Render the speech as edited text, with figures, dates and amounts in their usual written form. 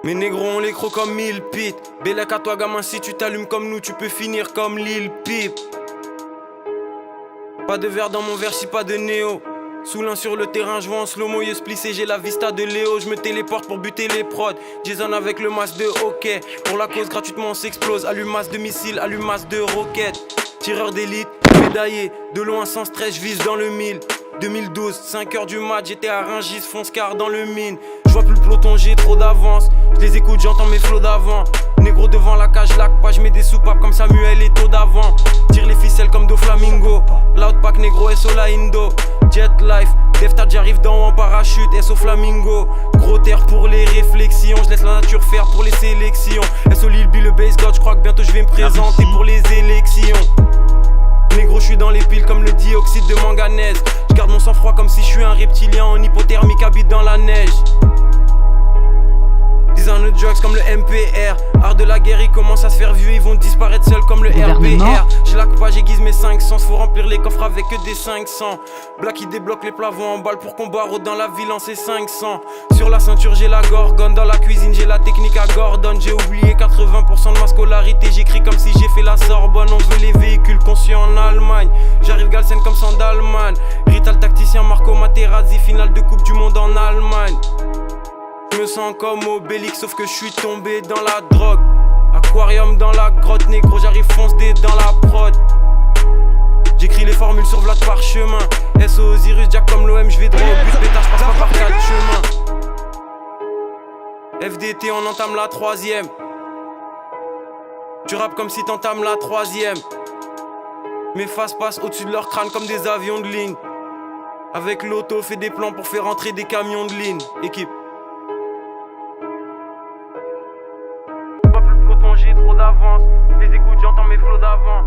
Mes négros on les crocs comme 1000 pit. Bélec à toi gamin, si tu t'allumes comme nous, tu peux finir comme Lil Peep. Pas de verre dans mon verre, si pas de néo. Sous l'un sur le terrain, je vois en slow-mo, je splissé, j'ai la vista de Léo. Je me téléporte pour buter les prods. Jason avec le masque de hockey. Pour la cause, gratuitement on s'explose. Allumasse de missiles, allumasse de roquettes. Tireur d'élite, médaillé. De loin sans stress, je vise dans le 1000. 2012, 5h du mat, j'étais à Rungis, fonce car dans le mine. Je vois plus le peloton, j'ai trop d'avance. Je les écoute, j'entends mes flots d'avant. Négro devant la cage, lac pas, je mets des soupapes comme Samuel Eto'o d'avant. Tire les ficelles comme Do Flamingo. Loudpack négro, SO la Indo. Jet life, Deftad j'arrive dans haut en parachute, SO Flamingo. Gros terre pour les réflexions, je laisse la nature faire pour les sélections. SO Lil B, le base god, je crois que bientôt je vais me présenter pour les élections. Négro, je suis dans les piles comme le dioxyde de manganèse. Je garde mon sang-froid comme si je suis un reptilien en hypothermique, habite dans la neige. Design de drugs comme le MPR. Art de la guerre, ils commencent à se faire vieux, ils vont disparaître seuls comme le RPR. Je laque pas, j'aiguise mes 500, faut remplir les coffres avec que des 500. Black qui débloque les plafonds en balle pour qu'on barre dans la ville en C500. Sur la ceinture j'ai la gorgone, dans la cuisine j'ai la technique à Gordon. J'ai oublié 80% de ma scolarité, j'écris comme si j'ai fait la Sorbonne. On veut les véhicules conçus en Allemagne. J'arrive Galsen comme Sandalman. Rital tacticien Marco Materazzi, finale de Coupe du Monde en Allemagne. Je me sens comme Obélix sauf que je suis tombé dans la drogue. Aquarium dans la grotte, négro j'arrive fonce des dans la prod. J'écris les formules sur Vlad Parchemin. SO Osiris, Jack comme l'OM, je vais droit au but, pétard, je passe pas par 4 chemins. FDT, on entame la 3ème. Tu rappes comme si t'entames la 3ème. Mes faces passent au-dessus de leur crâne comme des avions de ligne. Avec l'auto, fait des plans pour faire rentrer des camions de ligne. Équipe. J'ai trop d'avance, les écoutes, j'entends mes flots d'avant.